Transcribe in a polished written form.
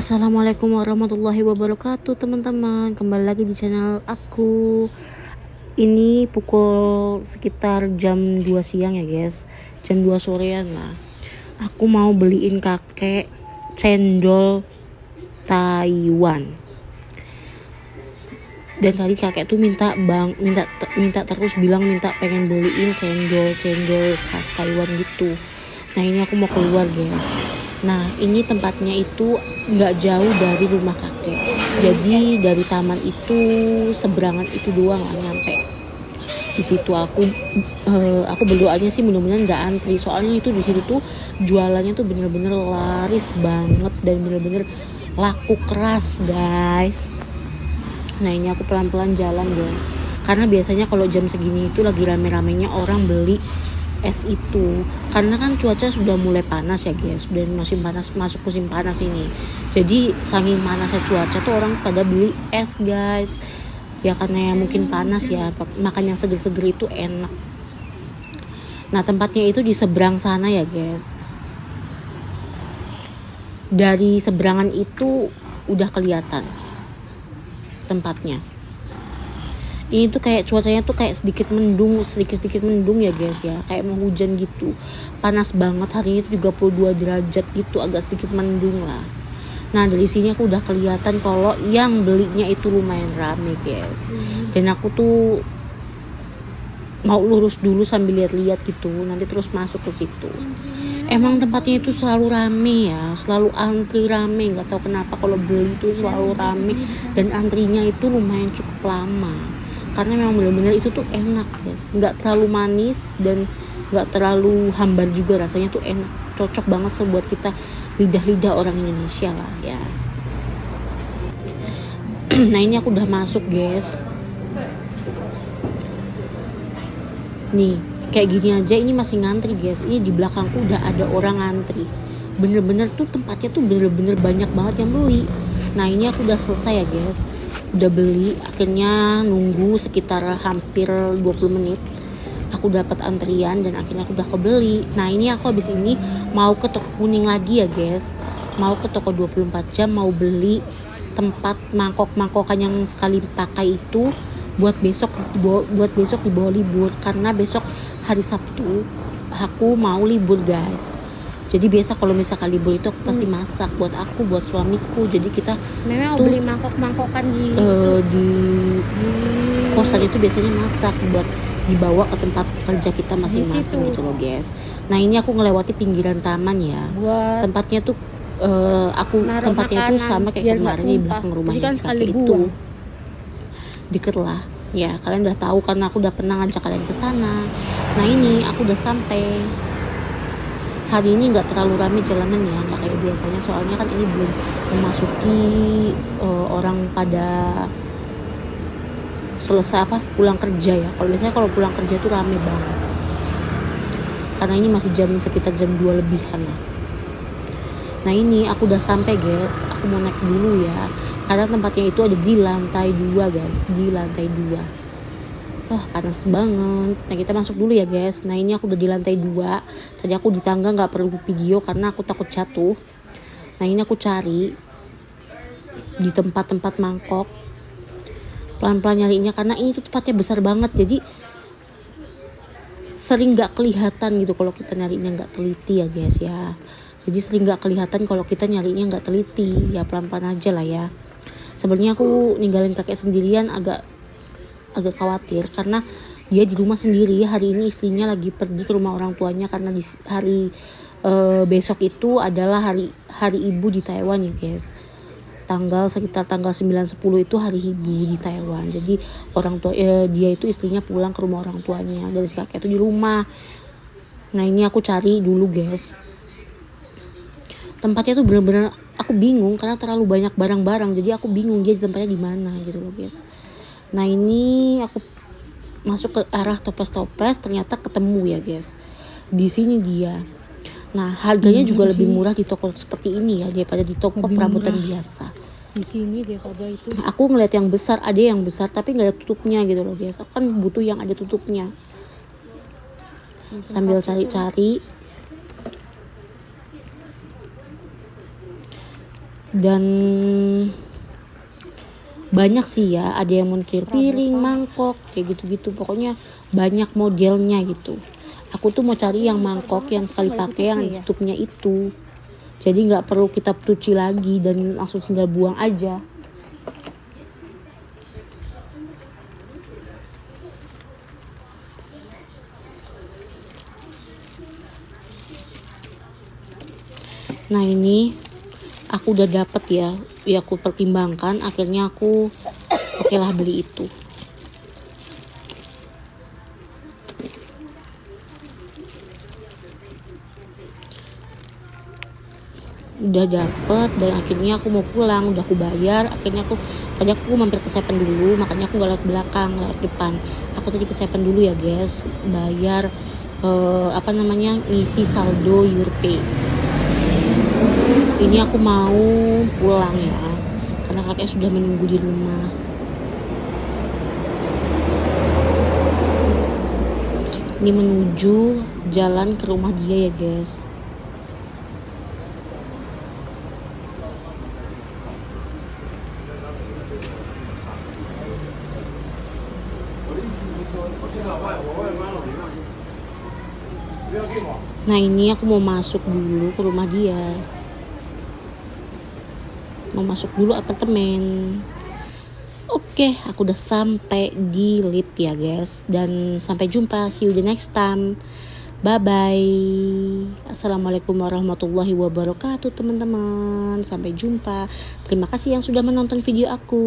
Assalamualaikum warahmatullahi wabarakatuh teman-teman. Kembali lagi di channel aku. Ini pukul sekitar jam 2 siang ya guys, jam 2 sorean lah. Aku mau beliin kakek cendol Taiwan. Dan tadi kakek tuh minta terus bilang minta pengen beliin cendol khas Taiwan gitu. Nah ini aku mau keluar guys. Nah ini tempatnya itu nggak jauh dari rumah kakek. Jadi dari taman itu seberangan itu doang lah nyampe. Di situ aku berdoanya sih mudah-mudahan nggak antri. Soalnya itu di situ tuh jualannya tuh bener-bener laris banget dan bener-bener laku keras guys. Nah ini aku pelan-pelan jalan guys. Karena biasanya kalau jam segini itu lagi rame-ramenya orang beli es itu, karena kan cuaca sudah mulai panas ya guys, dan masuk musim panas ini. Jadi saking panasnya cuaca tuh orang pada beli es guys. Ya karena mungkin panas ya, makan yang seger-seger itu enak. Nah tempatnya itu di seberang sana ya guys. Dari seberangan itu udah kelihatan tempatnya. Ini tuh kayak cuacanya tuh kayak sedikit mendung ya guys ya, kayak mau hujan gitu. Panas banget hari ini 32 derajat gitu, agak sedikit mendung lah. Nah dari sini aku udah kelihatan kalau yang belinya itu lumayan rame guys. Dan aku tuh mau lurus dulu sambil lihat-lihat gitu, nanti terus masuk ke situ. Emang tempatnya itu selalu rame ya, selalu antri rame, nggak tahu kenapa kalau beli itu selalu rame dan antrinya itu lumayan cukup lama. Karena memang benar-benar itu tuh enak guys, nggak terlalu manis dan nggak terlalu hambar juga, rasanya tuh enak, cocok banget buat kita lidah orang Indonesia lah ya. Nah ini aku udah masuk guys. Nih kayak gini aja ini masih ngantri guys. Ini di belakangku udah ada orang ngantri. Bener-bener tuh tempatnya tuh bener-bener banyak banget yang beli. Nah ini aku udah selesai ya guys, udah beli, akhirnya nunggu sekitar hampir 20 menit aku dapat antrian dan akhirnya aku udah kebeli. Nah ini aku habis ini mau ke toko kuning lagi ya guys, mau ke toko 24 jam, mau beli tempat mangkok-mangkokan yang sekali pakai itu buat besok dibawa libur, karena besok hari Sabtu aku mau libur guys. Jadi biasa kalau misalkan libur itu aku pasti masak buat aku, buat suamiku. Jadi kita memang tuh beli mangkok-mangkokan di kosan itu biasanya masak buat dibawa ke tempat kerja kita masing-masing gitu loh guys. Nah ini aku ngelewati pinggiran taman ya. Buat tempatnya tuh tempatnya tuh sama kayak kemarin di belakang rumahnya kan si kakek itu. Deket lah ya, kalian udah tahu karena aku udah pernah ngajak kalian ke sana. Nah ini aku udah sampai. Hari ini nggak terlalu ramai jalanan ya, nggak kayak biasanya, soalnya kan ini belum memasuki orang pada selesai pulang kerja ya. Kalau biasanya kalau pulang kerja tuh rame banget, karena ini masih sekitar jam 2 lebihan lah. Nah ini aku udah sampai guys, aku mau naik dulu ya, karena tempatnya itu ada di lantai 2 guys, di lantai 2. Panas banget. Nah kita masuk dulu ya guys. Nah ini aku udah di lantai 2. Tadi aku di tangga gak perlu video karena aku takut jatuh. Nah ini aku cari di tempat-tempat mangkok, pelan-pelan nyarinya karena ini tuh tempatnya besar banget. Jadi sering gak kelihatan gitu kalau kita nyarinya gak teliti ya guys ya. Jadi sering gak kelihatan kalau kita nyarinya gak teliti. Ya pelan-pelan aja lah ya. Sebenarnya aku ninggalin kakek sendirian agak khawatir karena dia di rumah sendiri. Hari ini istrinya lagi pergi ke rumah orang tuanya karena di hari besok itu adalah hari ibu di Taiwan ya guys. Sekitar tanggal 9-10 itu hari ibu di Taiwan. Jadi orang tua dia itu istrinya pulang ke rumah orang tuanya dan si kakek itu di rumah. Nah ini aku cari dulu guys. Tempatnya tuh bener-bener aku bingung karena terlalu banyak barang-barang. Jadi aku bingung dia tempatnya di mana gitu loh guys. Nah ini aku masuk ke arah toples, ternyata ketemu ya guys. Di sini dia. Nah harganya juga lebih murah di toko seperti ini ya daripada di toko perabotan biasa. Di sini daripada itu. Aku ngeliat yang besar, ada yang besar tapi nggak ada tutupnya gitu loh guys. Aku kan butuh yang ada tutupnya. Sambil cari-cari Dan banyak sih ya, ada yang montir piring, mangkok, kayak gitu-gitu. Pokoknya banyak modelnya gitu. Aku tuh mau cari yang mangkok yang sekali pakai, yang tutupnya itu. Jadi nggak perlu kita cuci lagi dan langsung tinggal buang aja. Nah ini aku udah dapet ya aku pertimbangkan, akhirnya aku oke lah beli itu. Udah dapet dan akhirnya aku mau pulang, udah aku bayar. Akhirnya tadi aku mampir ke Seven dulu, makanya aku gak lewat belakang, lewat depan. Aku tadi ke Seven dulu ya guys, bayar ngisi saldo Yurpay. Ini aku mau pulang ya, karena kakek sudah menunggu di rumah. Ini menuju jalan ke rumah dia ya guys. Nah ini aku mau masuk dulu ke rumah dia, mau masuk dulu apartemen. Oke, aku udah sampai di lift ya guys. Dan sampai jumpa, see you the next time. Bye bye. Assalamualaikum warahmatullahi wabarakatuh teman-teman. Sampai jumpa. Terima kasih yang sudah menonton video aku.